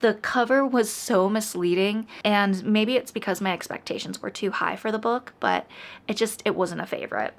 The cover was so misleading, and maybe it's because my expectations were too high for the book, but it wasn't a favorite.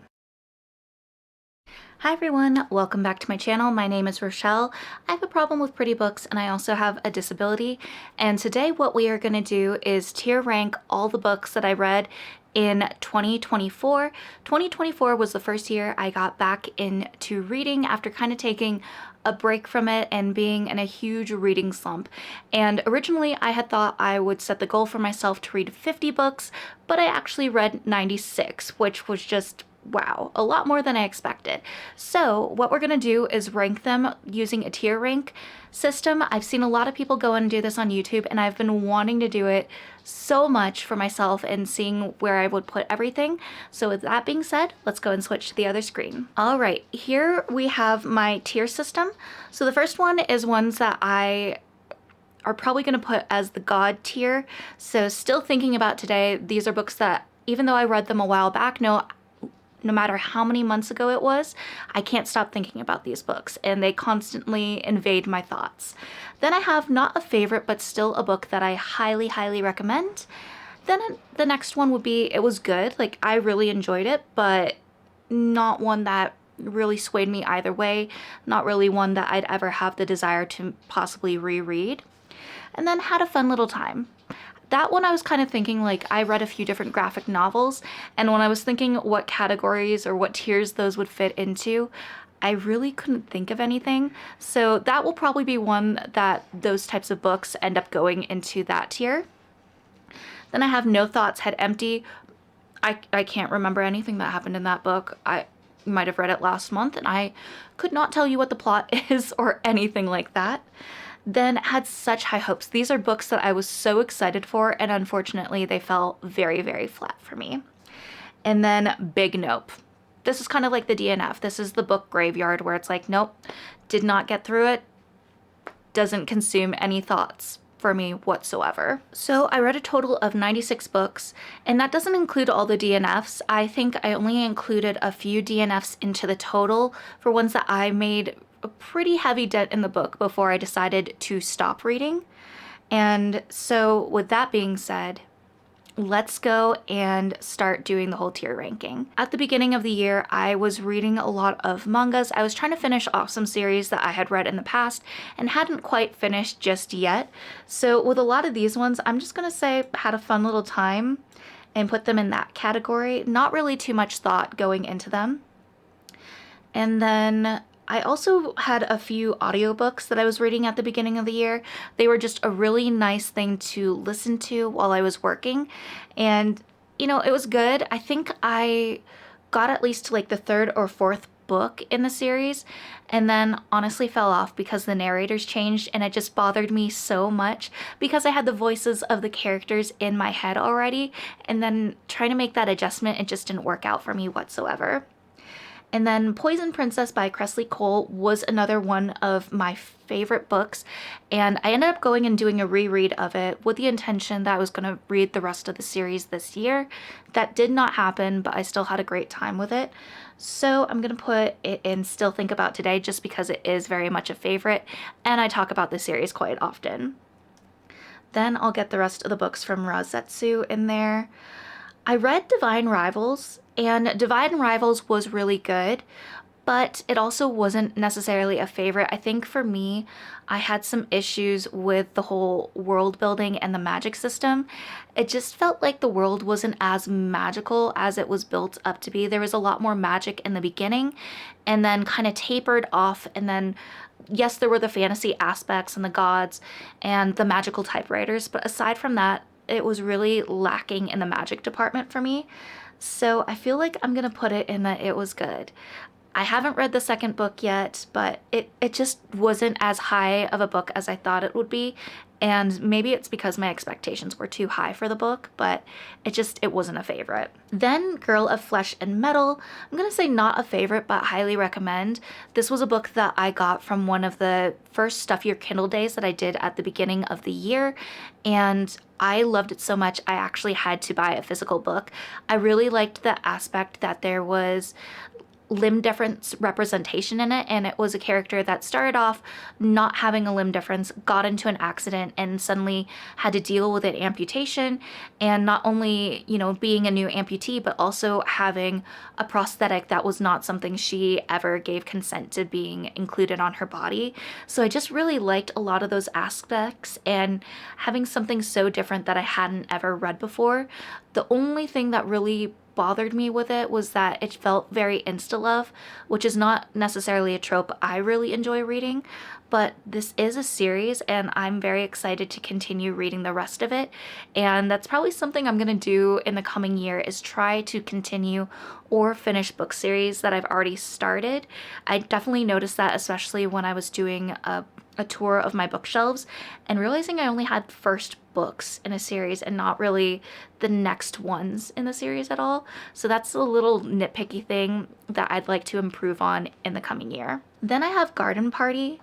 Hi everyone, welcome back to my channel. My name is Rochelle. I have a problem with pretty books and I also have a disability. And today what we are going to do is tier rank all the books that I read in 2024. 2024 was the first year I got back into reading after kind of taking a break from it and being in a huge reading slump. And originally I had thought I would set the goal for myself to read 50 books, but I actually read 96, which was just wow, a lot more than I expected. So what we're gonna do is rank them using a tier rank system. I've seen a lot of people go and do this on YouTube, and I've been wanting to do it so much for myself and seeing where I would put everything. So with that being said, let's go and switch to the other screen. All right, here we have my tier system. So the first one is ones that I are probably going to put as the God tier. So still thinking about today, these are books that even though I read them a while back, no matter how many months ago it was, I can't stop thinking about these books and they constantly invade my thoughts. Then I have not a favorite, but still a book that I highly, highly recommend. Then the next one would be, it was good, like I really enjoyed it, but not one that really swayed me either way, not really one that I'd ever have the desire to possibly reread. And then had a fun little time. That one I was kind of thinking, like, I read a few different graphic novels, and when I was thinking what categories or what tiers those would fit into, I really couldn't think of anything. So that will probably be one that those types of books end up going into that tier. Then I have No Thoughts, Head Empty. I can't remember anything that happened in that book. I might have read it last month, and I could not tell you what the plot is or anything like that. Then had such high hopes. These are books that I was so excited for, and unfortunately they fell very, very flat for me. And then Big Nope. This is kind of like the DNF. This is the book graveyard where it's like, nope, did not get through it, doesn't consume any thoughts for me whatsoever. So I read a total of 96 books, and that doesn't include all the DNFs. I think I only included a few DNFs into the total for ones that I made a pretty heavy dent in the book before I decided to stop reading. And so with that being said, let's go and start doing the whole tier ranking. At the beginning of the year, I was reading a lot of mangas. I was trying to finish off some series that I had read in the past and hadn't quite finished just yet. So with a lot of these ones, I'm just gonna say had a fun little time and put them in that category. Not really too much thought going into them. And then I also had a few audiobooks that I was reading at the beginning of the year. They were just a really nice thing to listen to while I was working. And, you know, it was good. I think I got at least to like the third or fourth book in the series and then honestly fell off because the narrators changed, and it just bothered me so much because I had the voices of the characters in my head already, and then trying to make that adjustment, it just didn't work out for me whatsoever. And then Poison Princess by Cressley Cole was another one of my favorite books, and I ended up going and doing a reread of it with the intention that I was going to read the rest of the series this year. That did not happen, but I still had a great time with it. So I'm going to put it in Still Think About Today just because it is very much a favorite, and I talk about the series quite often. Then I'll get the rest of the books from Razetsu in there. I read Divine Rivals, and Divine Rivals was really good, but it also wasn't necessarily a favorite. I think for me, I had some issues with the whole world building and the magic system. It just felt like the world wasn't as magical as it was built up to be. There was a lot more magic in the beginning and then kind of tapered off, and then yes, there were the fantasy aspects and the gods and the magical typewriters, but aside from that, it was really lacking in the magic department for me. So I feel like I'm gonna put it in that it was good. I haven't read the second book yet, but it just wasn't as high of a book as I thought it would be. And maybe it's because my expectations were too high for the book, but it wasn't a favorite. Then Girl of Flesh and Metal, I'm gonna say not a favorite, but highly recommend. This was a book that I got from one of the first Stuff Your Kindle days that I did at the beginning of the year, and I loved it so much I actually had to buy a physical book. I really liked the aspect that there was limb difference representation in it, and it was a character that started off not having a limb difference, got into an accident, and suddenly had to deal with an amputation, and not only, you know, being a new amputee, but also having a prosthetic that was not something she ever gave consent to being included on her body. So I just really liked a lot of those aspects, and having something so different that I hadn't ever read before. The only thing that really bothered me with it was that it felt very insta-love, which is not necessarily a trope I really enjoy reading, but this is a series and I'm very excited to continue reading the rest of it. And that's probably something I'm gonna do in the coming year, is try to continue or finish book series that I've already started. I definitely noticed that, especially when I was doing a tour of my bookshelves and realizing I only had first books in a series and not really the next ones in the series at all. So that's a little nitpicky thing that I'd like to improve on in the coming year. Then I have Garden Party,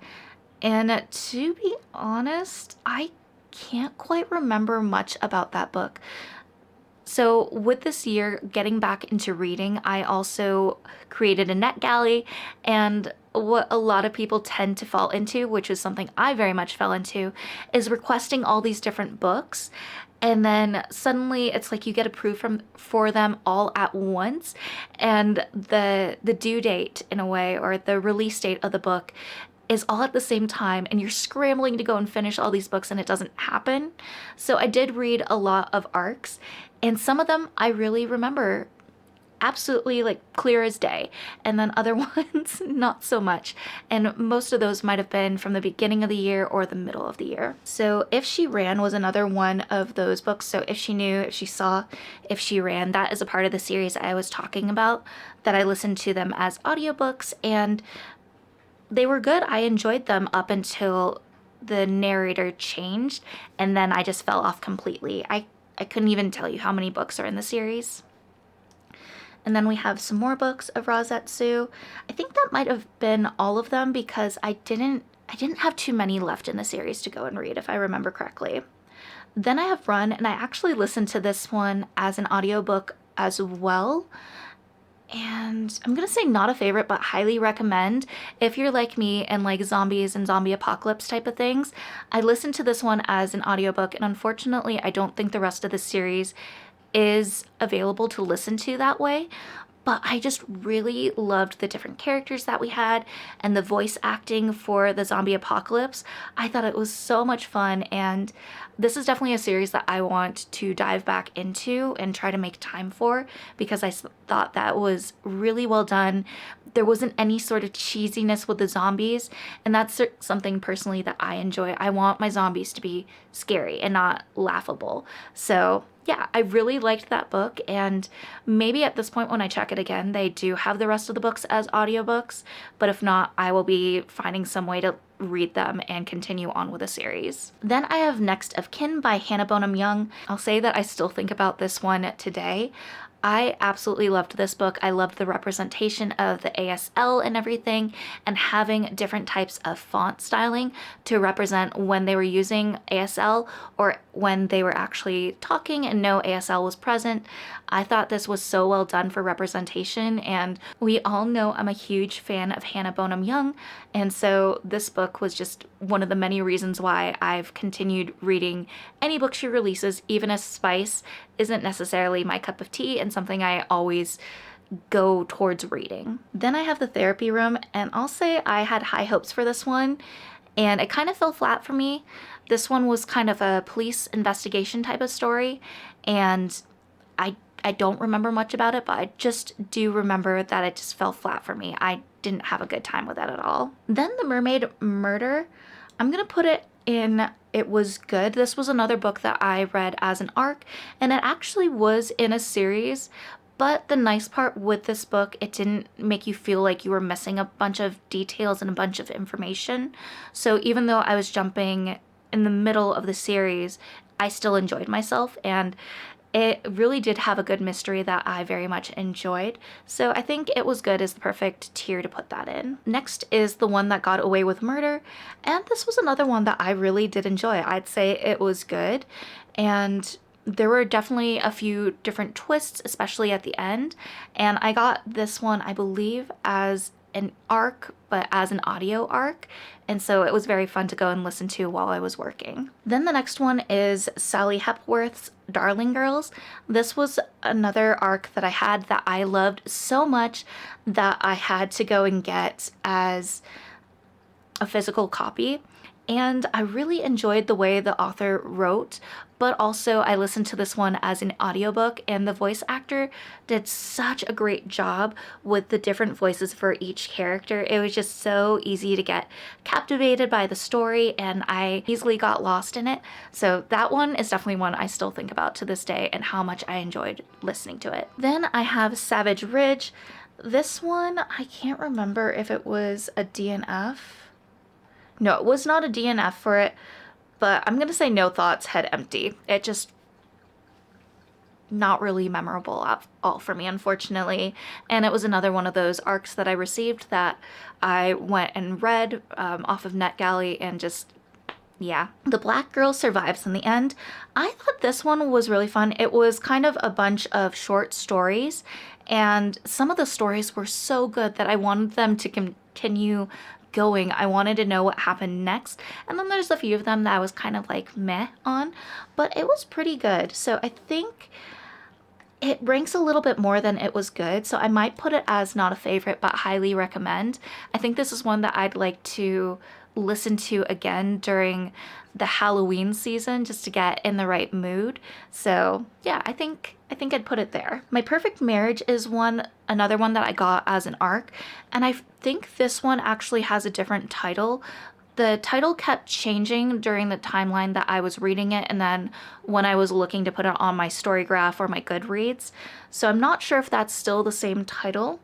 and to be honest, I can't quite remember much about that book. So with this year getting back into reading, I also created a NetGalley, and what a lot of people tend to fall into, which is something I very much fell into, is requesting all these different books, and then suddenly it's like you get approved for them all at once, and the due date in a way, or the release date of the book, is all at the same time, and you're scrambling to go and finish all these books and it doesn't happen. So I did read a lot of arcs, and some of them I really remember absolutely like clear as day, and then other ones not so much, and most of those might have been from the beginning of the year or the middle of the year. So If She Ran was another one of those books. So If She Knew, If She Saw, If She Ran, that is a part of the series I was talking about, that I listened to them as audiobooks, and they were good. I enjoyed them up until the narrator changed, and then I just fell off completely. I couldn't even tell you how many books are in the series. And then we have some more books of Rosetsu. I think that might have been all of them, because I didn't have too many left in the series to go and read, if I remember correctly. Then I have Run, and I actually listened to this one as an audiobook as well. And I'm gonna say not a favorite, but highly recommend if you're like me and like zombies and zombie apocalypse type of things. I listened to this one as an audiobook, and unfortunately I don't think the rest of the series is available to listen to that way. But I just really loved the different characters that we had and the voice acting for the zombie apocalypse. I thought it was so much fun, and this is definitely a series that I want to dive back into and try to make time for, because I thought that was really well done. There wasn't any sort of cheesiness with the zombies, and that's something personally that I enjoy. I want my zombies to be scary and not laughable. So yeah, I really liked that book, and maybe at this point when I check it again, they do have the rest of the books as audiobooks, but if not, I will be finding some way to read them and continue on with the series. Then I have Next of Kin by Hannah Bonham Young. I'll say that I still think about this one today. I absolutely loved this book. I loved the representation of the ASL and everything, and having different types of font styling to represent when they were using ASL or when they were actually talking and no ASL was present. I thought this was so well done for representation, and we all know I'm a huge fan of Hannah Bonham Young, and so this book was just one of the many reasons why I've continued reading any book she releases, even as Spice isn't necessarily my cup of tea and something I always go towards reading. Then I have The Therapy Room, and I'll say I had high hopes for this one, and it kind of fell flat for me. This one was kind of a police investigation type of story, and I don't remember much about it, but I just do remember that it just fell flat for me. I didn't have a good time with that at all. Then The Mermaid Murder, I'm gonna put it in it was good. This was another book that I read as an arc, and it actually was in a series, but the nice part with this book, it didn't make you feel like you were missing a bunch of details and a bunch of information. So even though I was jumping in the middle of the series, I still enjoyed myself, and it really did have a good mystery that I very much enjoyed. So I think It Was Good is the perfect tier to put that in. Next is The One That Got Away with Murder, and this was another one that I really did enjoy. I'd say it was good, and there were definitely a few different twists, especially at the end, and I got this one, I believe, as an arc, but as an audio arc, and so it was very fun to go and listen to while I was working. Then the next one is Sally Hepworth's Darling Girls. This was another arc that I had that I loved so much that I had to go and get as a physical copy. And I really enjoyed the way the author wrote, but also I listened to this one as an audiobook, and the voice actor did such a great job with the different voices for each character. It was just so easy to get captivated by the story, and I easily got lost in it. So that one is definitely one I still think about to this day and how much I enjoyed listening to it. Then I have Savage Ridge. This one, I can't remember if it was a DNF. No, it was not a DNF for it, but I'm gonna say no thoughts, head empty. It just not really memorable at all for me, unfortunately. And it was another one of those arcs that I received that I went and read off of NetGalley, and just, yeah. The Black Girl Survives in the End. I thought this one was really fun. It was kind of a bunch of short stories, and some of the stories were so good that I wanted them to continue going. I wanted to know what happened next, and then there's a few of them that I was kind of like meh on, but it was pretty good. So I think it ranks a little bit more than it was good, so I might put it as not a favorite but highly recommend. I think this is one that I'd like to listen to again during the Halloween season just to get in the right mood. So yeah, I think I'd put it there. My Perfect Marriage is another one that I got as an arc, and I think this one actually has a different title. The title kept changing during the timeline that I was reading it, and then when I was looking to put it on my Storygraph or my Goodreads. So I'm not sure if that's still the same title.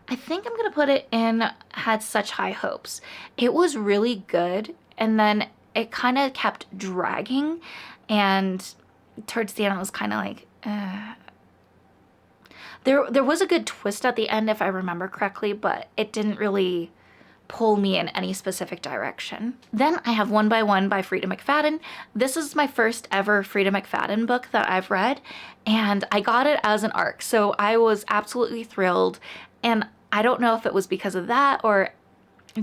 I think I'm gonna put it in Had Such High Hopes. It was really good, and then it kind of kept dragging, and towards the end I was kind of like, There was a good twist at the end if I remember correctly, but it didn't really pull me in any specific direction. Then I have One by One by Frida McFadden. This is my first ever Frida McFadden book that I've read, and I got it as an arc, so I was absolutely thrilled. And I don't know if it was because of that or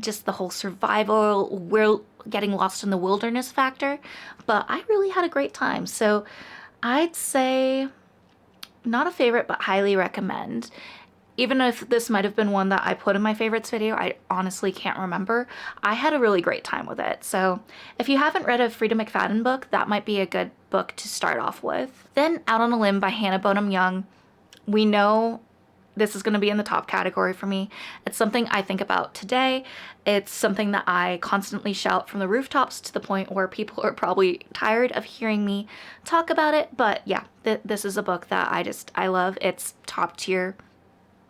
just the whole survival, getting lost in the wilderness factor, but I really had a great time. So I'd say not a favorite, but highly recommend. Even if this might have been one that I put in my favorites video, I honestly can't remember. I had a really great time with it. So if you haven't read a Frida McFadden book, that might be a good book to start off with. Then Out on a Limb by Hannah Bonham Young. We know this is going to be in the top category for me. It's something I think about today. It's something that I constantly shout from the rooftops to the point where people are probably tired of hearing me talk about it. But yeah, this is a book that I love. It's top tier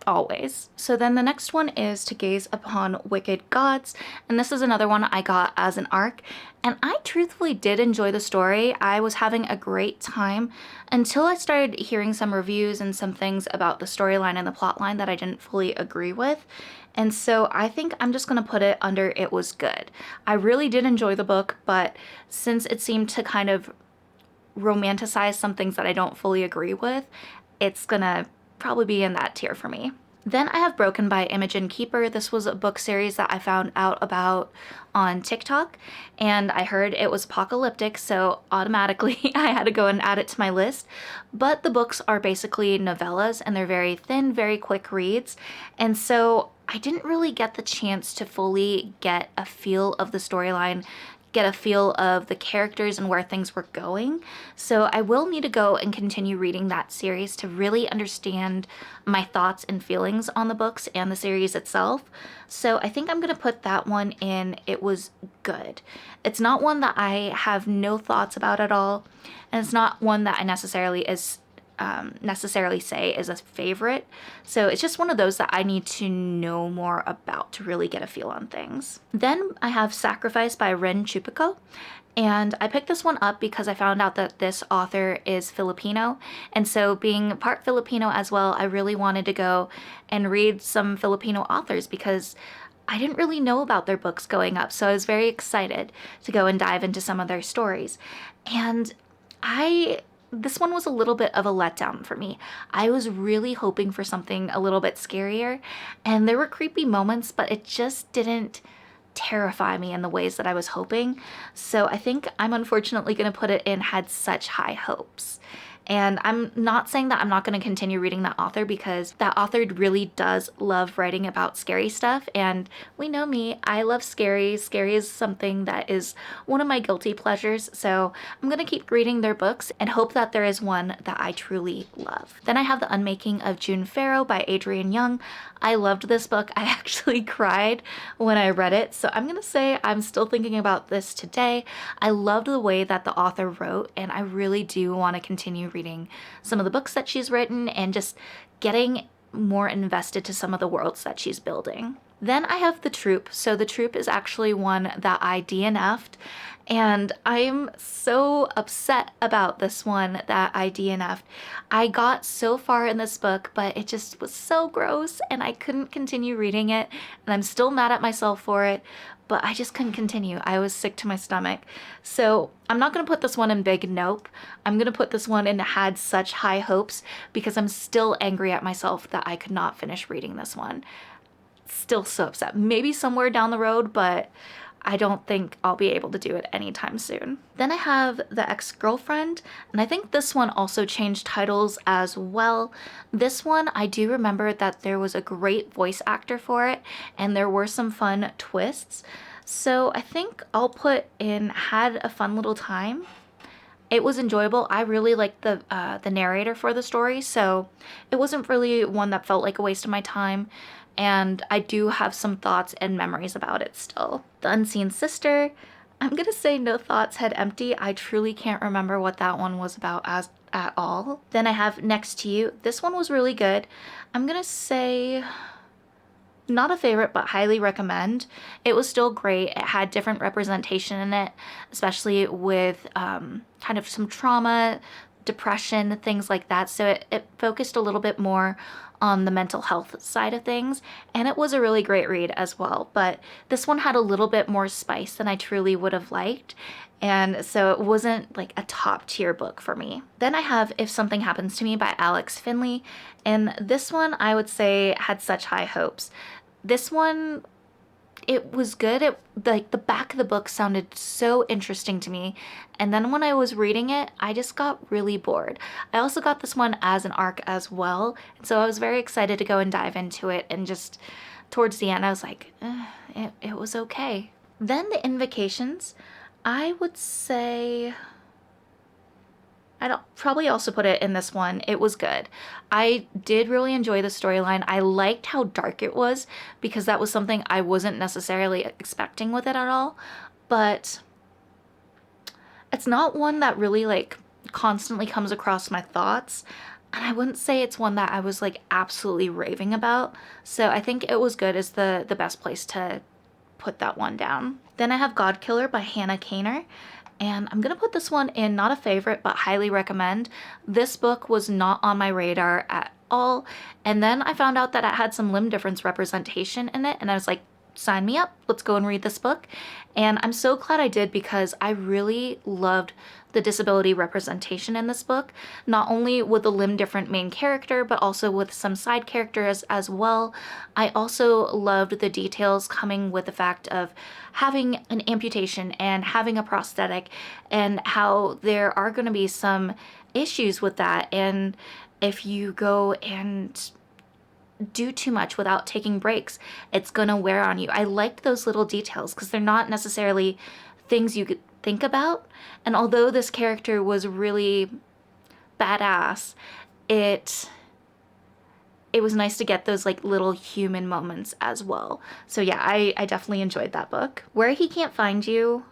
always. So then the next one is To Gaze Upon Wicked Gods, and this is another one I got as an arc, and I truthfully did enjoy the story. I was having a great time until I started hearing some reviews and some things about the storyline and the plotline that I didn't fully agree with, and so I think I'm just gonna put it under it was good. I really did enjoy the book, but since it seemed to kind of romanticize some things that I don't fully agree with, it's gonna probably be in that tier for me. Then I have Broken by Imogen Keeper. This was a book series that I found out about on TikTok, and I heard it was apocalyptic, so automatically I had to go and add it to my list. But the books are basically novellas, and they're very thin, very quick reads, and so I didn't really get the chance to fully get a feel of the storyline, get a feel of the characters and where things were going. So I will need to go and continue reading that series to really understand my thoughts and feelings on the books and the series itself. So I think I'm gonna put that one in It Was Good. It's not one that I have no thoughts about at all, and it's not one that I necessarily say is a favorite. So it's just one of those that I need to know more about to really get a feel on things. Then I have Sacrifice by Ren Chupico, and I picked this one up because I found out that this author is Filipino, and so being part Filipino as well, I really wanted to go and read some Filipino authors because I didn't really know about their books going up, so I was very excited to go and dive into some of their stories. And I this one was a little bit of a letdown for me. I was really hoping for something a little bit scarier, and there were creepy moments, but it just didn't terrify me in the ways that I was hoping. So I think I'm unfortunately going to put it in Had Such High Hopes. And I'm not saying that I'm not going to continue reading that author, because that author really does love writing about scary stuff. And we know me, I love scary. Scary is something that is one of my guilty pleasures. So I'm going to keep reading their books and hope that there is one that I truly love. Then I have The Unmaking of June Farrow by Adrienne Young. I loved this book. I actually cried when I read it. So I'm going to say I'm still thinking about this today. I loved the way that the author wrote, and I really do want to continue reading some of the books that she's written and just getting more invested to some of the worlds that she's building. Then I have The Troop. So The Troop is actually one that I DNF'd, and I'm so upset about this one that I DNF'd. I got so far in this book, but it just was so gross and I couldn't continue reading it, and I'm still mad at myself for it, but I just couldn't continue. I was sick to my stomach. So I'm not gonna put this one in big nope. I'm gonna put this one in Had Such High Hopes, because I'm still angry at myself that I could not finish reading this one. Still so upset. Maybe somewhere down the road, but I don't think I'll be able to do it anytime soon. Then I have The Ex-Girlfriend, and I think this one also changed titles as well. This one, I do remember that there was a great voice actor for it, and there were some fun twists. So I think I'll put in Had a Fun Little Time. It was enjoyable. I really liked the narrator for the story, so it wasn't really one that felt like a waste of my time. And I do have some thoughts and memories about it still. The Unseen Sister, I'm gonna say No Thoughts, Head Empty. I truly can't remember what that one was about at all. Then I have Next to You. This one was really good. I'm gonna say not a favorite, but highly recommend. It was still great. It had different representation in it, especially with kind of some trauma, depression, things like that. So it focused a little bit more on the mental health side of things, and it was a really great read as well. But this one had a little bit more spice than I truly would have liked, and so it wasn't like a top tier book for me. Then I have If Something Happens to Me by Alex Finley, and this one I would say Had Such High Hopes. This one, it was good. Like the back of the book sounded so interesting to me, and then when I was reading it, I just got really bored. I also got this one as an ARC as well, and so I was very excited to go and dive into it, and just towards the end I was like, it was okay. Then The Invocations, I would say I'd probably also put it in this one. It was good. I did really enjoy the storyline. I liked how dark it was, because that was something I wasn't necessarily expecting with it at all. But it's not one that really like constantly comes across my thoughts. And I wouldn't say it's one that I was like absolutely raving about. So I think It Was Good is the best place to put that one down. Then I have God Killer by Hannah Kaner. And I'm gonna put this one in not a favorite, but highly recommend. This book was not on my radar at all. And then I found out that it had some limb difference representation in it, and I was like, sign me up, let's go and read this book. And I'm so glad I did, because I really loved the disability representation in this book, not only with the limb different main character, but also with some side characters as well. I also loved the details coming with the fact of having an amputation and having a prosthetic, and how there are going to be some issues with that, and if you go and do too much without taking breaks, it's gonna wear on you. I liked those little details, because they're not necessarily things you could think about. And although this character was really badass, it was nice to get those like little human moments as well. So yeah, I definitely enjoyed that book. Where He Can't Find You,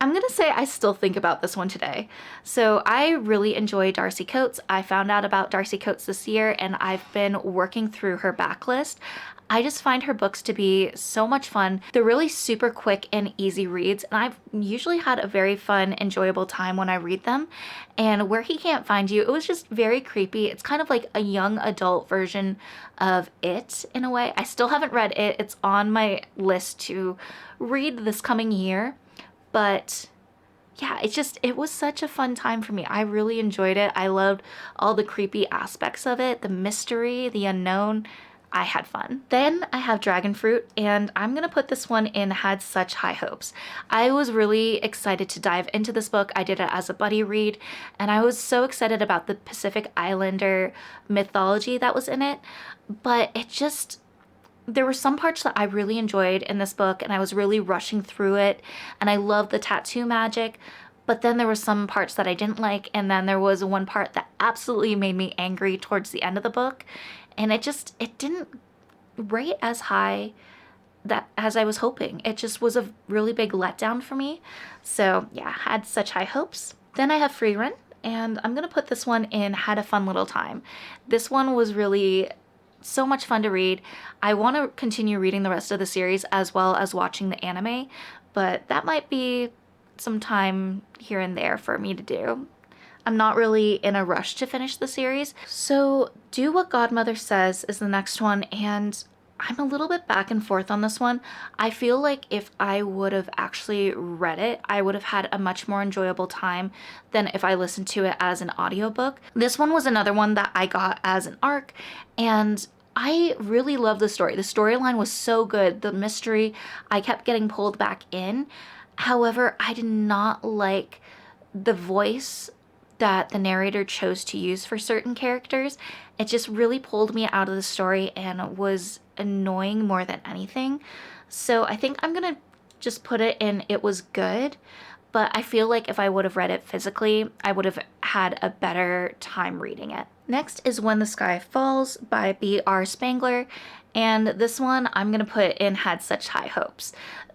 I'm gonna say I still think about this one today. So I really enjoy Darcy Coates. I found out about Darcy Coates this year, and I've been working through her backlist. I just find her books to be so much fun. They're really super quick and easy reads, and I've usually had a very fun, enjoyable time when I read them. And Where He Can't Find You, it was just very creepy. It's kind of like a young adult version of It in a way. I still haven't read it. It's on my list to read this coming year. But yeah, it was such a fun time for me. I really enjoyed it. I loved all the creepy aspects of it, the mystery, the unknown. I had fun. Then I have Dragon Fruit, and I'm gonna put this one in Had Such High Hopes. I was really excited to dive into this book. I did it as a buddy read, and I was so excited about the Pacific Islander mythology that was in it, but there were some parts that I really enjoyed in this book, and I was really rushing through it, and I loved the tattoo magic, but then there were some parts that I didn't like, and then there was one part that absolutely made me angry towards the end of the book, and it didn't rate as high that as I was hoping. It just was a really big letdown for me. So yeah, Had Such High Hopes. Then I have Free Run, and I'm gonna put this one in Had a Fun Little Time. This one was really so much fun to read. I want to continue reading the rest of the series as well as watching the anime, but that might be some time here and there for me to do. I'm not really in a rush to finish the series. So Do What Godmother Says is the next one, and I'm a little bit back and forth on this one. I feel like if I would have actually read it, I would have had a much more enjoyable time than if I listened to it as an audiobook. This one was another one that I got as an ARC, and I really love the story. The storyline was so good. The mystery, I kept getting pulled back in. However, I did not like the voice that the narrator chose to use for certain characters. It just really pulled me out of the story and was annoying more than anything. So I think I'm gonna just put it in It Was Good, but I feel like if I would have read it physically, I would have had a better time reading it. Next is When the Sky Falls by B.R. Spangler, and this one I'm gonna put in Had Such High Hopes.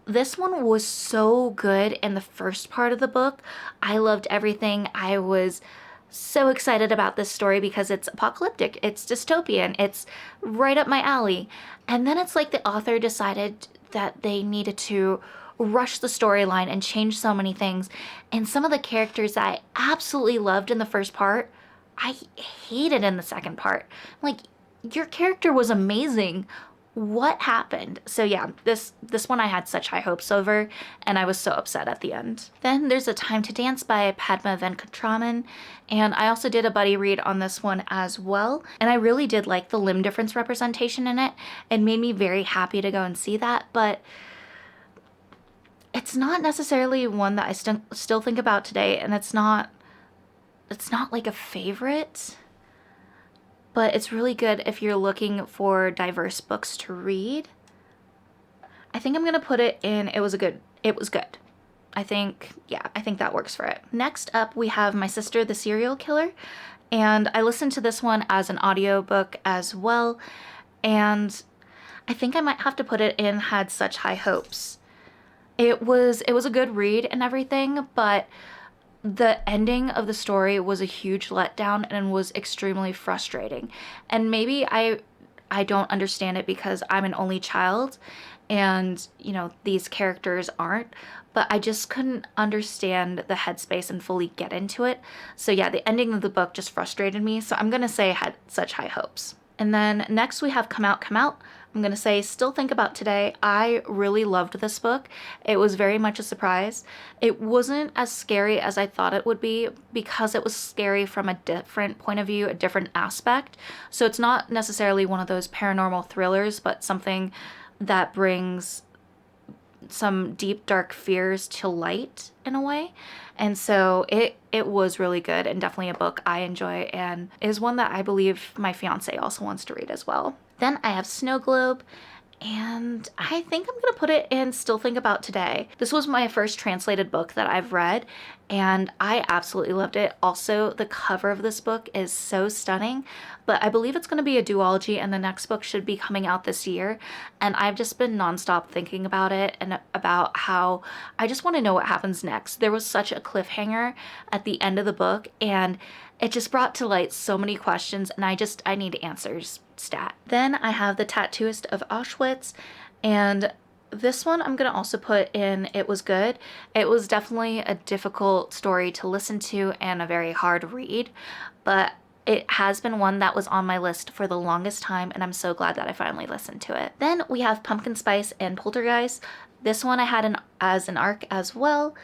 This one was so good in the first part of the book. I loved everything. I was so excited about this story because it's apocalyptic, it's dystopian, it's right up my alley. And then it's like the author decided that they needed to rush the storyline and change so many things. And some of the characters that I absolutely loved in the first part, I hated in the second part. Like, your character was amazing. What happened? So yeah, this one I had such high hopes over, and I was so upset at the end. Then there's A Time to Dance by Padma Venkatraman, and I also did a buddy read on this one as well, and I really did like the limb difference representation in it. It made me very happy to go and see that, but it's not necessarily one that I still think about today, and it's not like a favorite. But it's really good if you're looking for diverse books to read. I think I'm gonna put it in It Was Good. I think that works for it. Next up, we have My Sister the Serial Killer, and I listened to this one as an audiobook as well, and I think I might have to put it in Had Such High Hopes. It was a good read and everything, but the ending of the story was a huge letdown and was extremely frustrating. And maybe I don't understand it because I'm an only child and, these characters aren't, but I just couldn't understand the headspace and fully get into it. So yeah, the ending of the book just frustrated me. So I'm gonna say Had Such High Hopes. And then next we have Come Out, Come Out. I'm gonna say Still Think About Today. I really loved this book. It was very much a surprise. It wasn't as scary as I thought it would be because it was scary from a different point of view, a different aspect. So it's not necessarily one of those paranormal thrillers, but something that brings some deep, dark fears to light in a way. And so it was really good and definitely a book I enjoy and is one that I believe my fiance also wants to read as well. Then I have Snow Globe, and I think I'm gonna put it in Still Think About Today. This was my first translated book that I've read, and I absolutely loved it. Also, the cover of this book is so stunning, but I believe it's gonna be a duology, and the next book should be coming out this year, and I've just been nonstop thinking about it and about how I just wanna know what happens next. There was such a cliffhanger at the end of the book, and it just brought to light so many questions, and I need answers stat. Then I have The Tattooist of Auschwitz, and this one I'm gonna also put in It Was Good. It was definitely a difficult story to listen to and a very hard read, but it has been one that was on my list for the longest time, and I'm so glad that I finally listened to it. Then we have Pumpkin Spice and Poltergeist. This one I had as an ARC as well,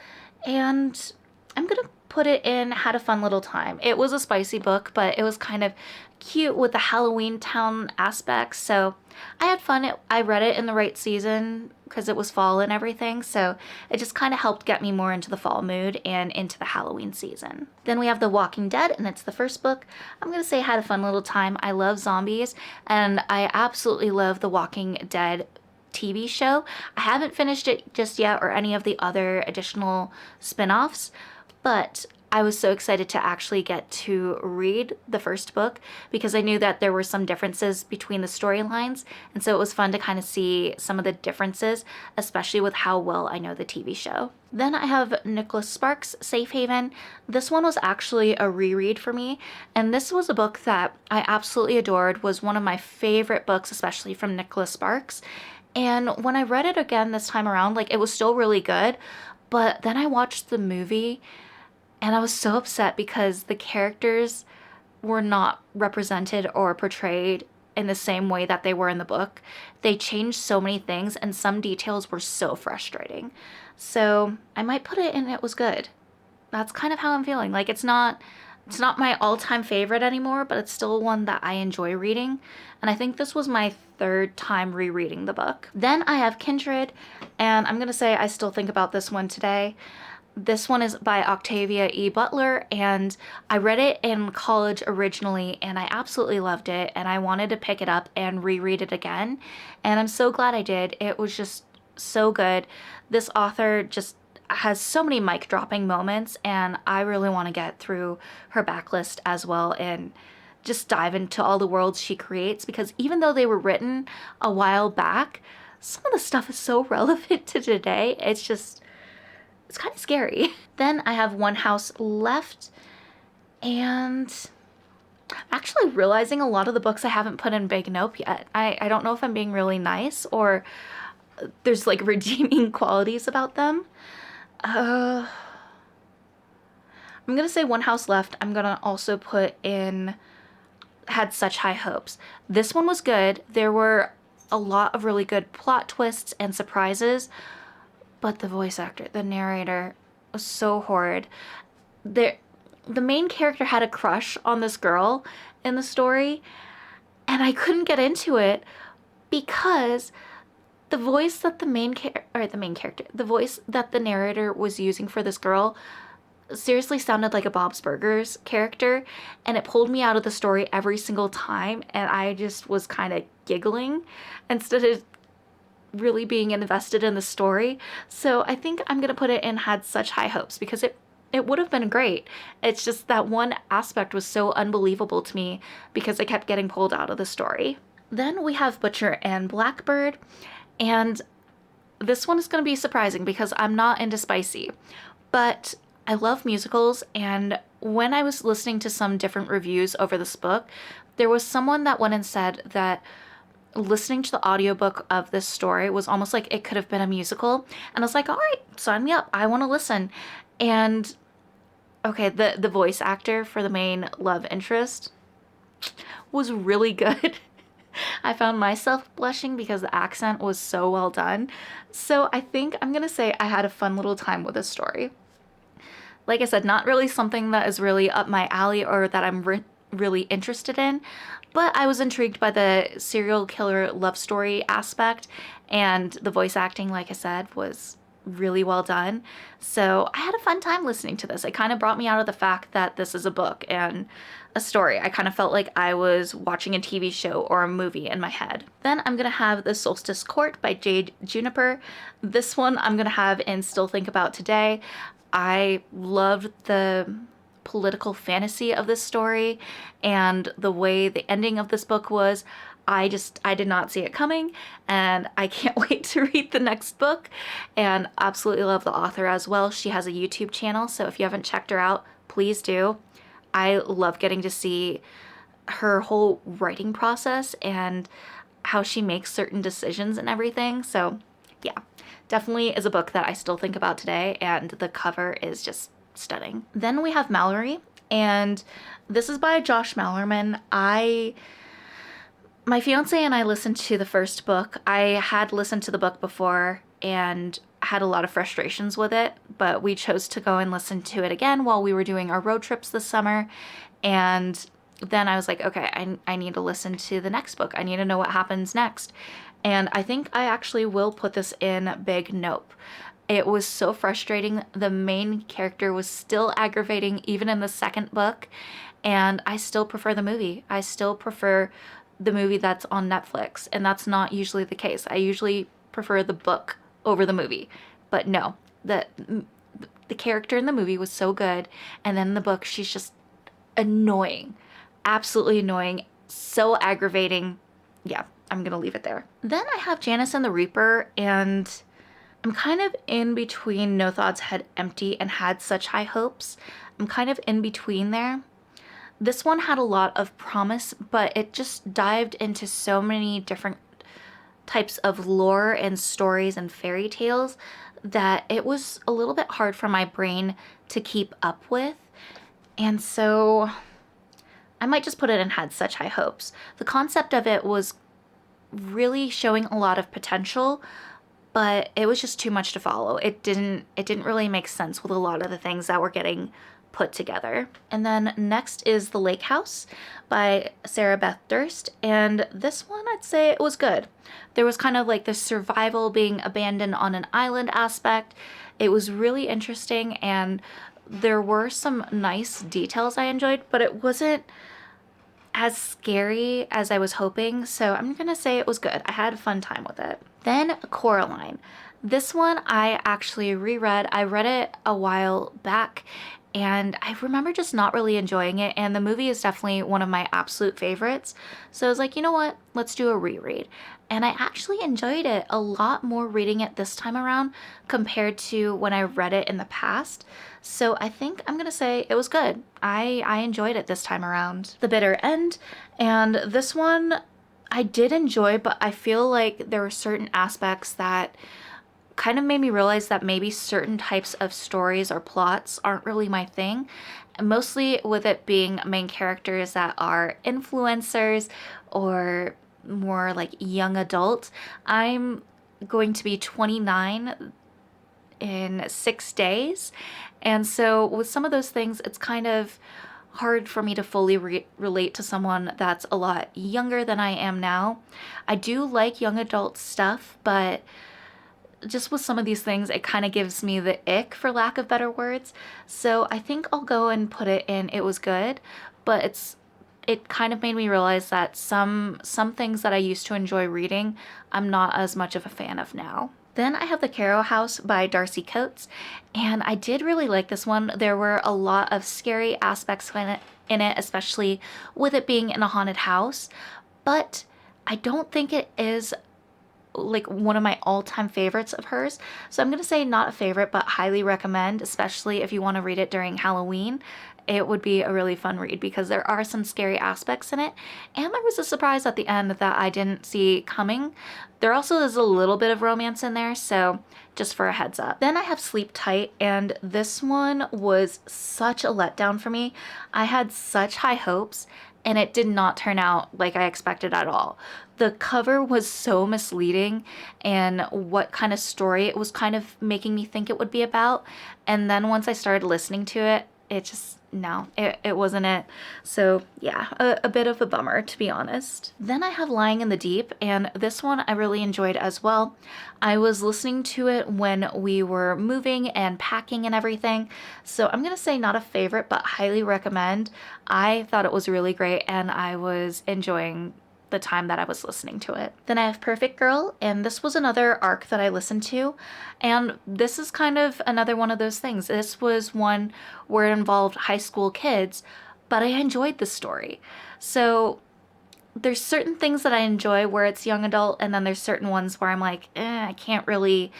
and I'm gonna put it in Had a Fun Little Time. It was a spicy book, but it was kind of cute with the Halloween town aspects, so I had fun. I read it in the right season because it was fall and everything, so it just kind of helped get me more into the fall mood and into the Halloween season. Then we have The Walking Dead, and it's the first book. I'm gonna say Had a Fun Little Time. I love zombies, and I absolutely love The Walking Dead TV show. I haven't finished it just yet or any of the other additional spin-offs, but I was so excited to actually get to read the first book because I knew that there were some differences between the storylines, and so it was fun to kind of see some of the differences, especially with how well I know the TV show. Then I have Nicholas Sparks' Safe Haven. This one was actually a reread for me, and this was a book that I absolutely adored, was one of my favorite books, especially from Nicholas Sparks. And when I read it again this time around, like, it was still really good, but then I watched the movie and I was so upset because the characters were not represented or portrayed in the same way that they were in the book. They changed so many things and some details were so frustrating. So I might put it in It Was Good. That's kind of how I'm feeling. Like, it's not my all-time favorite anymore, but it's still one that I enjoy reading. And I think this was my third time rereading the book. Then I have Kindred, and I'm gonna say I still think about this one today. This one is by Octavia E. Butler, and I read it in college originally, and I absolutely loved it, and I wanted to pick it up and reread it again, and I'm so glad I did. It was just so good. This author just has so many mic-dropping moments, and I really want to get through her backlist as well and just dive into all the worlds she creates, because even though they were written a while back, some of the stuff is so relevant to today. It's kind of scary. Then I have One House Left, and I'm actually realizing a lot of the books I haven't put in Big Nope yet. I don't know if I'm being really nice or there's like redeeming qualities about them. I'm gonna say One House Left. I'm gonna also put in Had Such High Hopes. This one was good. There were a lot of really good plot twists and surprises, but the voice actor, the narrator, was so horrid. The main character had a crush on this girl in the story, and I couldn't get into it because the voice that the voice that the narrator was using for this girl seriously sounded like a Bob's Burgers character, and it pulled me out of the story every single time, and I just was kind of giggling instead of really being invested in the story. So I think I'm gonna put it in Had Such High Hopes because it would have been great. It's just that one aspect was so unbelievable to me because I kept getting pulled out of the story. Then we have Butcher and Blackbird, and this one is gonna be surprising because I'm not into spicy, but I love musicals, and when I was listening to some different reviews over this book, there was someone that went and said that listening to the audiobook of this story was almost like it could have been a musical. And I was like, all right, sign me up. I want to listen. And okay, the voice actor for the main love interest was really good. I found myself blushing because the accent was so well done. So I think I'm going to say I had a fun little time with this story. Like I said, not really something that is really up my alley or that I'm really interested in, but I was intrigued by the serial killer love story aspect, and the voice acting, like I said, was really well done. So I had a fun time listening to this. It kind of brought me out of the fact that this is a book and a story. I kind of felt like I was watching a TV show or a movie in my head. Then I'm gonna have The Solstice Court by Jade Juniper. This one I'm gonna have in Still Think About Today. I loved the political fantasy of this story and the way the ending of this book was. I did not see it coming, and I can't wait to read the next book, and absolutely love the author as well. She has a YouTube channel, so if you haven't checked her out, please do. I love getting to see her whole writing process and how she makes certain decisions and everything. So yeah, definitely is a book that I still think about today, and the cover is just stunning. Then we have Mallory, and this is by Josh Mallerman. My fiance and I listened to the first book. I had listened to the book before and had a lot of frustrations with it, but we chose to go and listen to it again while we were doing our road trips this summer. And then I was like, okay, I need to listen to the next book. I need to know what happens next. And I think I actually will put this in Big Nope. It was so frustrating. The main character was still aggravating even in the second book, and I still prefer the movie. I still prefer the movie that's on Netflix, and that's not usually the case. I usually prefer the book over the movie. But no, the character in the movie was so good, and then in the book she's just annoying. Absolutely annoying. So aggravating. Yeah, I'm gonna leave it there. Then I have Janice and the Reaper, and I'm kind of in between No Thoughts Head Empty and Had Such High Hopes. I'm kind of in between there. This one had a lot of promise, but it just dived into so many different types of lore and stories and fairy tales that it was a little bit hard for my brain to keep up with. And so I might just put it in Had Such High Hopes. The concept of it was really showing a lot of potential, but it was just too much to follow. It didn't really make sense with a lot of the things that were getting put together. And then next is The Lake House by Sarah Beth Durst, and this one I'd say it was good. There was kind of like the survival being abandoned on an island aspect. It was really interesting, and there were some nice details I enjoyed, but it wasn't as scary as I was hoping, so I'm gonna say it was good. I had a fun time with it. Then Coraline. This one I actually reread. I read it a while back, and I remember just not really enjoying it, and the movie is definitely one of my absolute favorites. So I was like, you know what? Let's do a reread. And I actually enjoyed it a lot more reading it this time around compared to when I read it in the past. So I think I'm gonna say it was good. I enjoyed it this time around. The Bitter End, and this one I did enjoy, but I feel like there were certain aspects that kind of made me realize that maybe certain types of stories or plots aren't really my thing. Mostly with it being main characters that are influencers or more like young adult. I'm going to be 29 in 6 days, and so with some of those things it's kind of hard for me to fully relate to someone that's a lot younger than I am now. I do like young adult stuff, but just with some of these things it kind of gives me the ick, for lack of better words. So I think I'll go and put it in it was good, but it kind of made me realize that some things that I used to enjoy reading, I'm not as much of a fan of now. Then I have The Carrow House by Darcy Coates, and I did really like this one. There were a lot of scary aspects in it, especially with it being in a haunted house, but I don't think it is like one of my all-time favorites of hers. So I'm gonna say not a favorite, but highly recommend, especially if you want to read it during Halloween. It would be a really fun read because there are some scary aspects in it, and there was a surprise at the end that I didn't see coming. There also is a little bit of romance in there, so just for a heads up. Then I have Sleep Tight, and this one was such a letdown for me. I had such high hopes, and it did not turn out like I expected at all. The cover was so misleading, and what kind of story it was kind of making me think it would be about, and then once I started listening to it, it just, no, it wasn't it. So yeah, a bit of a bummer, to be honest. Then I have Lying in the Deep, and this one I really enjoyed as well. I was listening to it when we were moving and packing and everything, so I'm gonna say not a favorite, but highly recommend. I thought it was really great, and I was enjoying the time that I was listening to it. Then I have Perfect Girl, and this was another arc that I listened to, and this is kind of another one of those things. This was one where it involved high school kids, but I enjoyed the story. So there's certain things that I enjoy where it's young adult, and then there's certain ones where I'm like, I can't really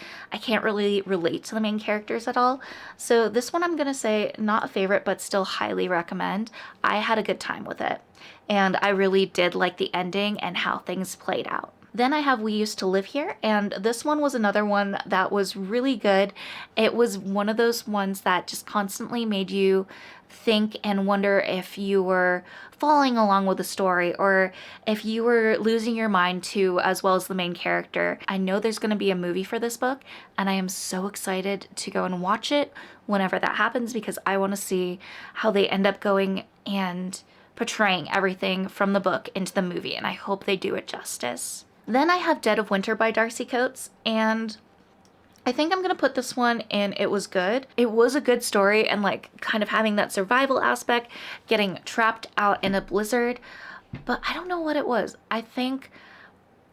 relate to the main characters at all. So this one I'm gonna say not a favorite, but still highly recommend. I had a good time with it, and I really did like the ending and how things played out. Then I have We Used to Live Here, and this one was another one that was really good. It was one of those ones that just constantly made you think and wonder if you were following along with the story or if you were losing your mind too, as well as the main character. I know there's going to be a movie for this book, and I am so excited to go and watch it whenever that happens because I want to see how they end up going and portraying everything from the book into the movie, and I hope they do it justice. Then I have Dead of Winter by Darcy Coates, and I think I'm gonna put this one in It Was Good. It was a good story and like kind of having that survival aspect, getting trapped out in a blizzard, but I don't know what it was. I think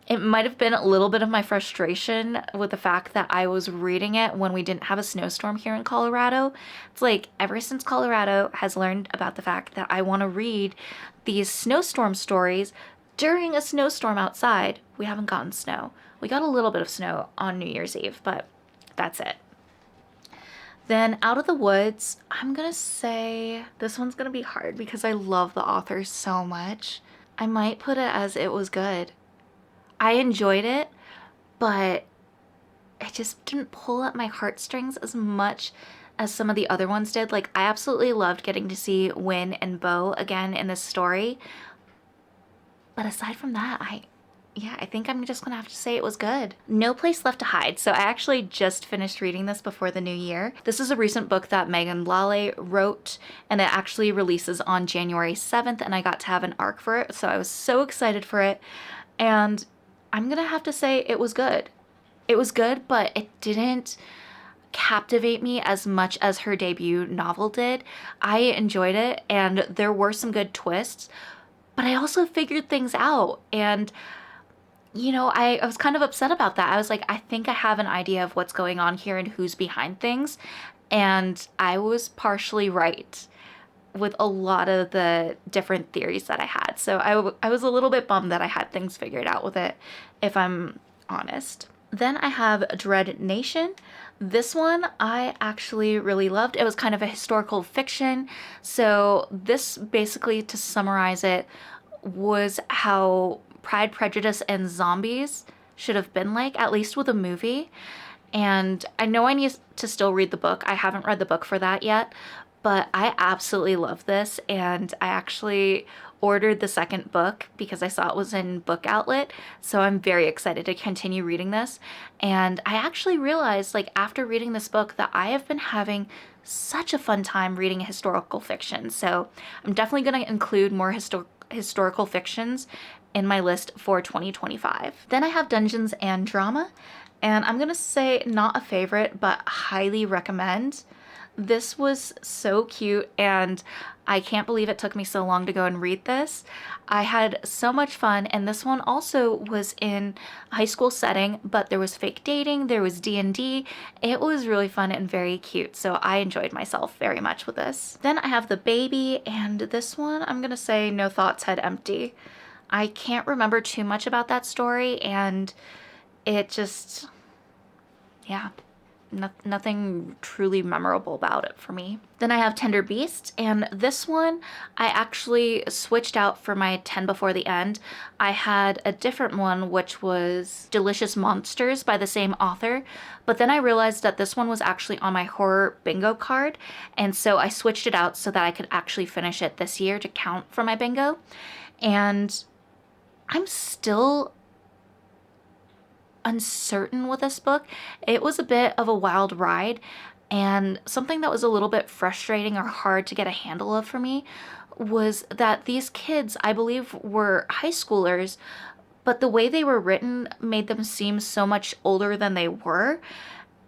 it might have been a little bit of my frustration with the fact that I was reading it when we didn't have a snowstorm here in Colorado. It's like ever since Colorado has learned about the fact that I want to read these snowstorm stories during a snowstorm outside, we haven't gotten snow. We got a little bit of snow on New Year's Eve, but that's it. Then Out of the Woods, I'm gonna say this one's gonna be hard because I love the author so much. I might put it as It Was Good. I enjoyed it, but it just didn't pull at my heartstrings as much as some of the other ones did. Like, I absolutely loved getting to see Win and Bo again in this story. But aside from that, I think I'm just gonna have to say it was good. No Place Left to Hide. So I actually just finished reading this before the new year. This is a recent book that Megan Lale wrote, and it actually releases on January 7th, and I got to have an arc for it, so I was so excited for it. And I'm gonna have to say it was good. It was good, but it didn't captivate me as much as her debut novel did. I enjoyed it, and there were some good twists, but I also figured things out. And, you know, I was kind of upset about that. I was like, I think I have an idea of what's going on here and who's behind things. And I was partially right with a lot of the different theories that I had. So I was a little bit bummed that I had things figured out with it, if I'm honest. Then I have Dread Nation. This one I actually really loved. It was kind of a historical fiction. So this, basically, to summarize it, was how Pride, Prejudice, and Zombies should have been like, at least with a movie. And I know I need to still read the book. I haven't read the book for that yet, but I absolutely love this, and I actually ordered the second book because I saw it was in Book Outlet, so I'm very excited to continue reading this. And I actually realized, like, after reading this book, that I have been having such a fun time reading historical fiction, so I'm definitely going to include more historical fictions in my list for 2025. Then I have Dungeons and Drama, and I'm going to say not a favorite, but highly recommend. This was so cute, and I can't believe it took me so long to go and read this. I had so much fun, and this one also was in a high school setting, but there was fake dating, there was D&D. It was really fun and very cute, so I enjoyed myself very much with this. Then I have The Baby, and this one I'm gonna say No Thoughts Head Empty. I can't remember too much about that story, and it just, yeah. Nothing truly memorable about it for me. Then I have Tender Beast, and this one I actually switched out for my 10 before the end. I had a different one, which was Delicious Monsters by the same author, but then I realized that this one was actually on my horror bingo card, and so I switched it out so that I could actually finish it this year to count for my bingo. And I'm still uncertain with this book. It was a bit of a wild ride, and something that was a little bit frustrating or hard to get a handle of for me was that these kids, I believe, were high schoolers, but the way they were written made them seem so much older than they were.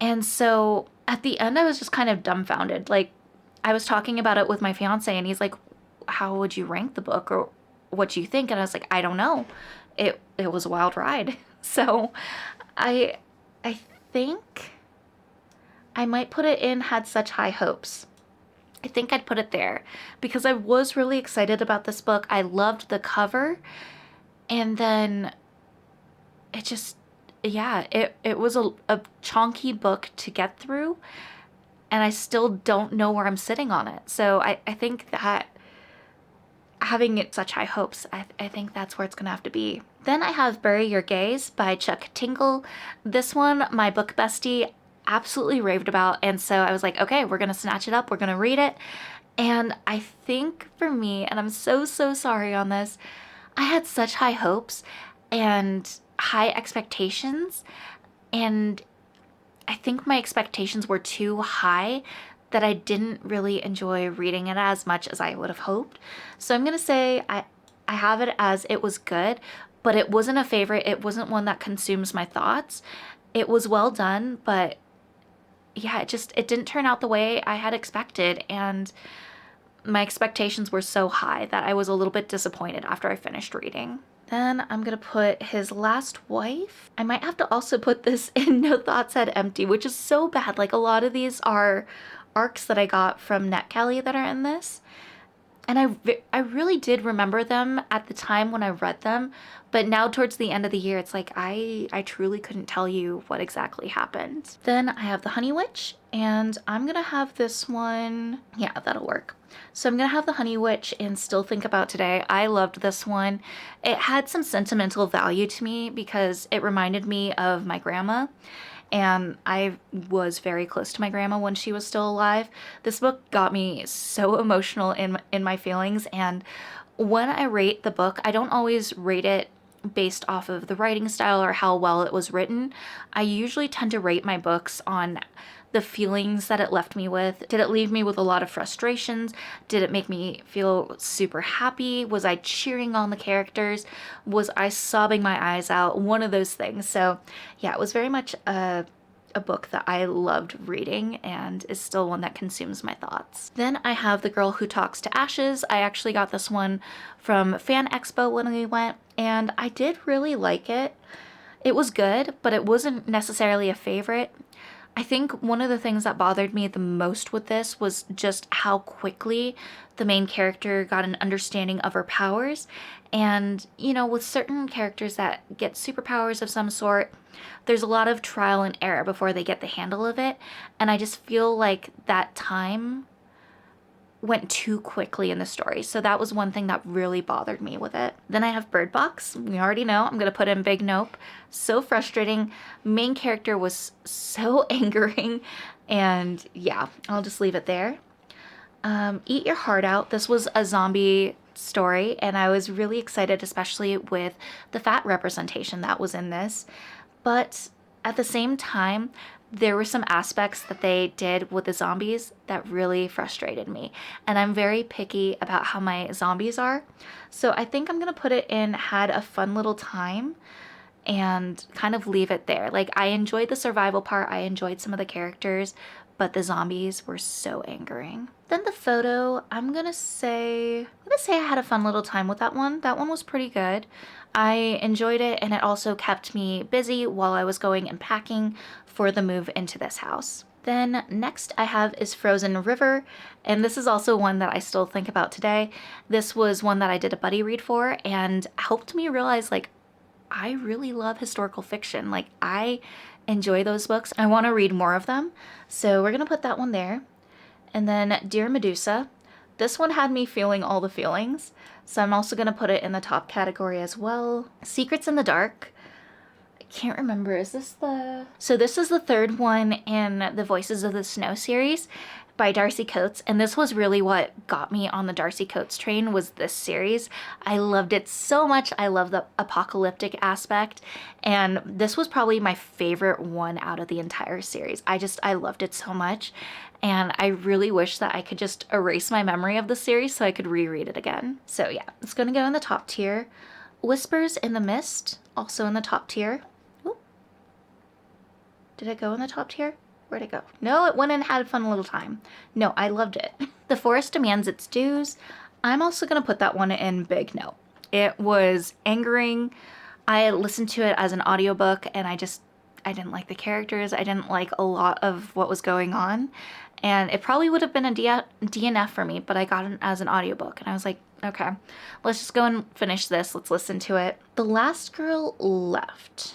And so at the end I was just kind of dumbfounded. Like, I was talking about it with my fiance, and he's like, how would you rank the book, or what do you think? And I was like, I don't know. It was a wild ride. So I think I might put it in Had Such High Hopes. I think I'd put it there because I was really excited about this book. I loved the cover, and then it just, yeah, it was a chonky book to get through, and I still don't know where I'm sitting on it. So I think that having such high hopes, I think that's where it's gonna have to be. Then I have Bury Your Gaze by Chuck Tingle. This one, my book bestie absolutely raved about, and so I was like, okay, we're gonna snatch it up, we're gonna read it. And I think for me, and I'm so sorry on this, I had such high hopes and high expectations, and I think my expectations were too high that I didn't really enjoy reading it as much as I would have hoped. So I'm gonna say I have it as it was good, but it wasn't a favorite. It wasn't one that consumes my thoughts. It was well done, but yeah, it didn't turn out the way I had expected, and my expectations were so high that I was a little bit disappointed after I finished reading. Then I'm gonna put His Last Wife. I might have to also put this in No Thoughts Had Empty, which is so bad. Like, a lot of these are arcs that I got from NetKelly that are in this. And I really did remember them at the time when I read them, but now towards the end of the year, it's like I truly couldn't tell you what exactly happened. Then I have The Honey Witch, and I'm gonna have this one, yeah, that'll work. So I'm gonna have The Honey Witch and Still Think About Today. I loved this one. It had some sentimental value to me because it reminded me of my grandma, and I was very close to my grandma when she was still alive. This book got me so emotional in my feelings, and when I rate the book, I don't always rate it based off of the writing style or how well it was written. I usually tend to rate my books on the feelings that it left me with. Did it leave me with a lot of frustrations? Did it make me feel super happy? Was I cheering on the characters? Was I sobbing my eyes out? One of those things. So yeah, it was very much a book that I loved reading and is still one that consumes my thoughts. Then I have The Girl Who Talks to Ashes. I actually got this one from Fan Expo when we went, and I did really like it. It was good, but it wasn't necessarily a favorite. I think one of the things that bothered me the most with this was just how quickly the main character got an understanding of her powers. And, you know, with certain characters that get superpowers of some sort, there's a lot of trial and error before they get the handle of it. And I just feel like that time went too quickly in the story. So that was one thing that really bothered me with it. Then I have Bird Box. We already know. I'm going to put in big nope. So frustrating. Main character was so angering. And yeah, I'll just leave it there. Eat Your Heart Out. This was a zombie story, and I was really excited, especially with the fat representation that was in this. But at the same time, there were some aspects that they did with the zombies that really frustrated me. And I'm very picky about how my zombies are. So I think I'm gonna put it in Had a Fun Little Time and kind of leave it there. Like, I enjoyed the survival part, I enjoyed some of the characters, but the zombies were so angering. Then The Photo, I'm gonna say I had a fun little time with that one. That one was pretty good. I enjoyed it, and it also kept me busy while I was going and packing for the move into this house. Then next I have is Frozen River, and this is also one that I still think about today. This was one that I did a buddy read for and helped me realize, like, I really love historical fiction. Like, I enjoy those books. I want to read more of them. So we're going to put that one there. And then Dear Medusa. This one had me feeling all the feelings. So I'm also going to put it in the top category as well. Secrets in the Dark. I can't remember. Is this the... So this is the third one in the Voices of the Snow series by Darcy Coates, and this was really what got me on the Darcy Coates train, was this series. I loved it so much. I love the apocalyptic aspect, and this was probably my favorite one out of the entire series. I loved it so much, and I really wish that I could just erase my memory of the series so I could reread it again. So yeah, it's gonna go in the top tier. Whispers in the Mist, also in the top tier. Ooh. Did it go in the top tier? Where'd it go? No, it went and had a fun little time. No, I loved it. The Forest Demands Its Dues. I'm also going to put that one in big no. It was angering. I listened to it as an audiobook, and I didn't like the characters. I didn't like a lot of what was going on. And it probably would have been a DNF for me, but I got it as an audiobook. And I was like, okay, let's just go and finish this. Let's listen to it. The Last Girl Left.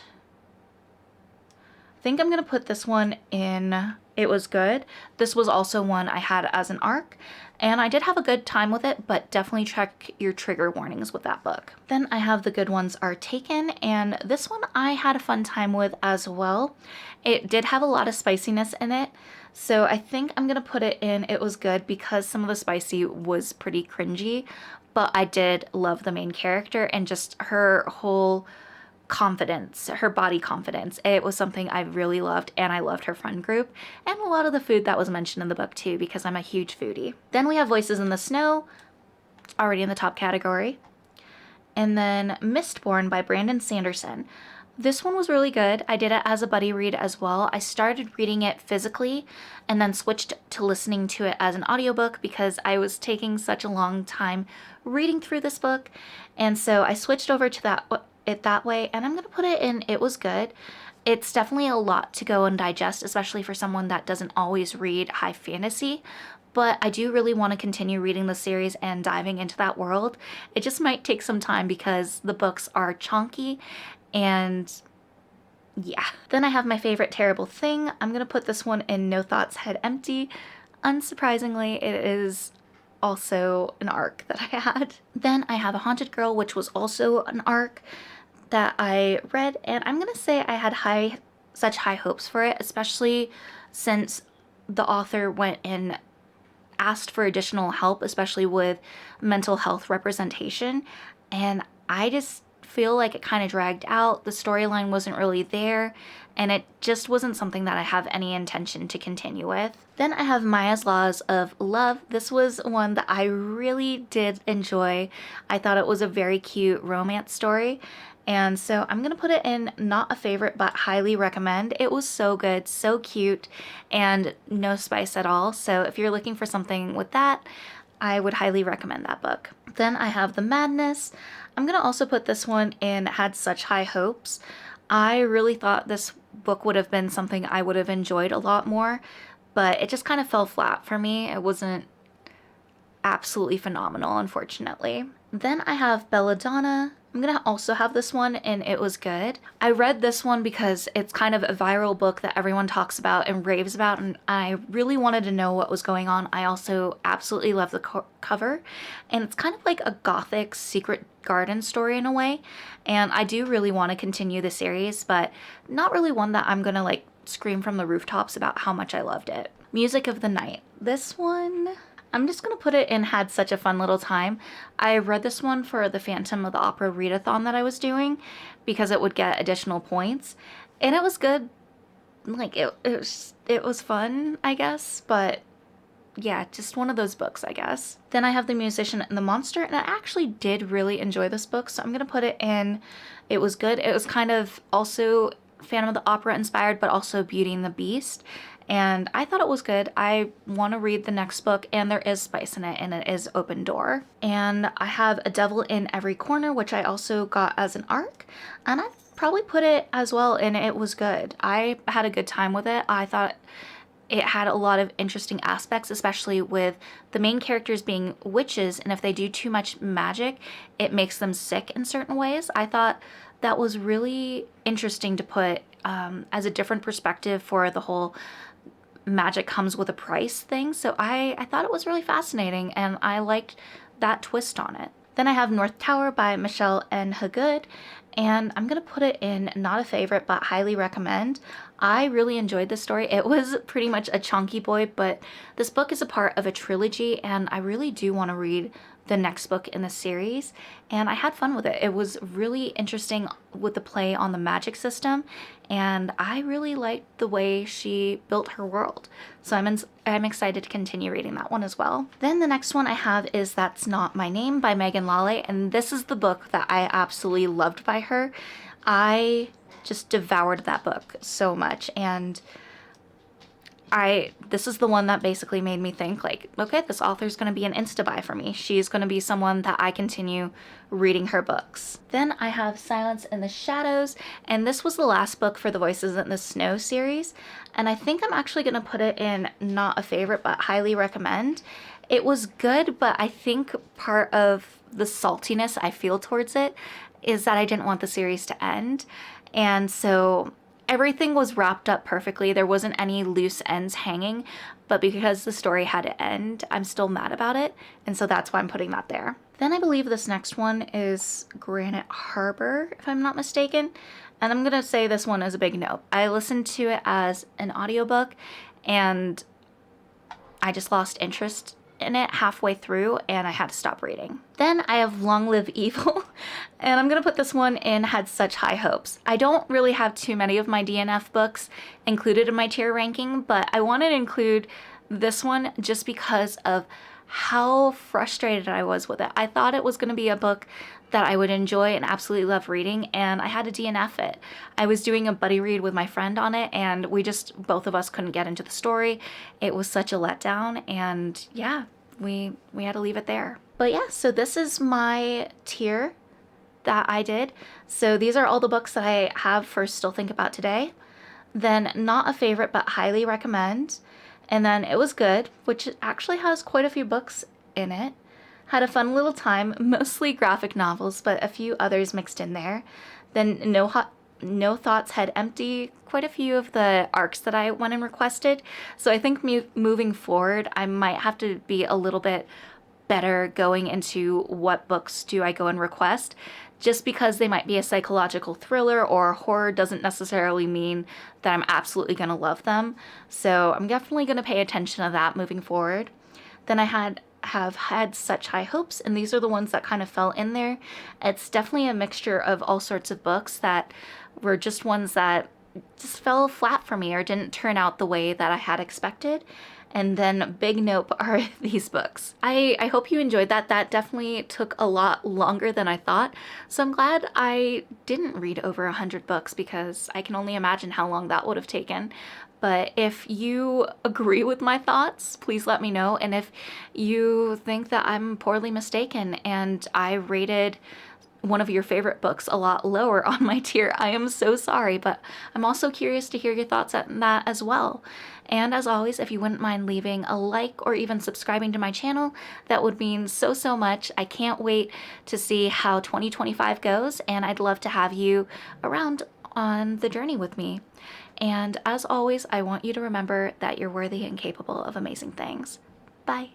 I think I'm gonna put this one in It Was Good. This was also one I had as an arc, and I did have a good time with it, but definitely check your trigger warnings with that book. Then I have The Good Ones Are Taken, and this one I had a fun time with as well. It did have a lot of spiciness in it, so I think I'm gonna put it in It Was Good because some of the spicy was pretty cringy, but I did love the main character and just her whole confidence, her body confidence. It was something I really loved, and I loved her friend group and a lot of the food that was mentioned in the book too, because I'm a huge foodie. Then we have Voices in the Snow, already in the top category. And then Mistborn by Brandon Sanderson. This one was really good. I did it as a buddy read as well. I started reading it physically and then switched to listening to it as an audiobook because I was taking such a long time reading through this book. And so I switched over to it that way, and I'm going to put it in It Was Good. It's definitely a lot to go and digest, especially for someone that doesn't always read high fantasy. But I do really want to continue reading the series and diving into that world. It just might take some time because the books are chunky and yeah. Then I have my favorite terrible thing. I'm gonna put this one in No Thoughts Head Empty. Unsurprisingly, it is also an arc that I had. Then I have A Haunted Girl, which was also an arc that I read, and I'm gonna say I had such high hopes for it, especially since the author went and asked for additional help, especially with mental health representation, and I just feel like it kind of dragged out. The storyline wasn't really there, and it just wasn't something that I have any intention to continue with. Then I have Maya's Laws of Love. This was one that I really did enjoy. I thought it was a very cute romance story, and so I'm gonna put it in not a favorite but highly recommend. It was so good, so cute, and no spice at all. So if you're looking for something with that, I would highly recommend that book. Then I have The Madness. I'm gonna also put this one in Had Such High Hopes. I really thought this book would have been something I would have enjoyed a lot more, but it just kind of fell flat for me. It wasn't absolutely phenomenal, unfortunately. Then I have Belladonna. I'm gonna also have this one in It Was Good. I read this one because it's kind of a viral book that everyone talks about and raves about, and I really wanted to know what was going on. I also absolutely love the cover, and it's kind of like a gothic secret garden story in a way, and I do really want to continue the series, but not really one that I'm gonna like scream from the rooftops about how much I loved it. Music of the Night. This one, I'm just gonna put it in Had Such a Fun Little Time. I read this one for the Phantom of the Opera readathon that I was doing because it would get additional points, and it was good. Like it was fun, I guess, but yeah, just one of those books, I guess. Then I have The Musician and the Monster, and I actually did really enjoy this book, so I'm gonna put it in It Was Good. It was kind of also Phantom of the Opera inspired, but also Beauty and the Beast, and I thought it was good. I want to read the next book, and there is spice in it, and it is Open Door. And I have A Devil in Every Corner, which I also got as an arc, and I probably put it as well in It Was Good. I had a good time with it. I thought it had a lot of interesting aspects, especially with the main characters being witches, and if they do too much magic, it makes them sick in certain ways. I thought that was really interesting to put as a different perspective for the whole magic comes with a price thing. So I thought it was really fascinating, and I liked that twist on it. Then I have North Tower by Michelle N. Hagood, and I'm gonna put it in not a favorite but highly recommend. I really enjoyed this story. It was pretty much a chunky boy, but this book is a part of a trilogy, and I really do want to read the next book in the series, and I had fun with it. It was really interesting with the play on the magic system, and I really liked the way she built her world. So I'm excited to continue reading that one as well. Then the next one I have is That's Not My Name by Megan Lally, and this is the book that I absolutely loved by her. I just devoured that book so much, and this is the one that basically made me think like, okay, this author's going to be an insta buy for me. She's going to be someone that I continue reading her books. Then I have Silence in the Shadows, and this was the last book for the Voices in the Snow series, and I think I'm actually going to put it in not a favorite but highly recommend. It was good, but I think part of the saltiness I feel towards it is that I didn't want the series to end, and so everything was wrapped up perfectly. There wasn't any loose ends hanging, but because the story had to end, I'm still mad about it, and so that's why I'm putting that there. Then I believe this next one is Granite Harbor, if I'm not mistaken, and I'm gonna say this one is a big no. I listened to it as an audiobook, and I just lost interest in it halfway through and I had to stop reading. Then I have Long Live Evil, and I'm gonna put this one in Had Such High Hopes. I don't really have too many of my DNF books included in my tier ranking, but I wanted to include this one just because of how frustrated I was with it. I thought it was gonna be a book that I would enjoy and absolutely love reading, and I had to DNF it. I was doing a buddy read with my friend on it, and both of us couldn't get into the story. It was such a letdown, and yeah, we had to leave it there. But yeah, so this is my tier that I did. So these are all the books that I have for Still Think About Today. Then Not a Favorite but Highly Recommend. And then It Was Good, which actually has quite a few books in it. Had a fun little time, mostly graphic novels, but a few others mixed in there. Then No Thoughts Head Empty, quite a few of the arcs that I went and requested. So I think moving forward, I might have to be a little bit better going into what books do I go and request. Just because they might be a psychological thriller or horror doesn't necessarily mean that I'm absolutely going to love them. So I'm definitely going to pay attention to that moving forward. Then I have Had Such High Hopes, and these are the ones that kind of fell in there. It's definitely a mixture of all sorts of books that were just ones that just fell flat for me or didn't turn out the way that I had expected. And then big nope are these books. I hope you enjoyed that. That definitely took a lot longer than I thought. So I'm glad I didn't read over 100 books because I can only imagine how long that would have taken. But if you agree with my thoughts, please let me know. And if you think that I'm poorly mistaken and I rated one of your favorite books a lot lower on my tier, I am so sorry, but I'm also curious to hear your thoughts on that as well. And as always, if you wouldn't mind leaving a like or even subscribing to my channel, that would mean so much. I can't wait to see how 2025 goes, and I'd love to have you around on the journey with me. And as always, I want you to remember that you're worthy and capable of amazing things. Bye.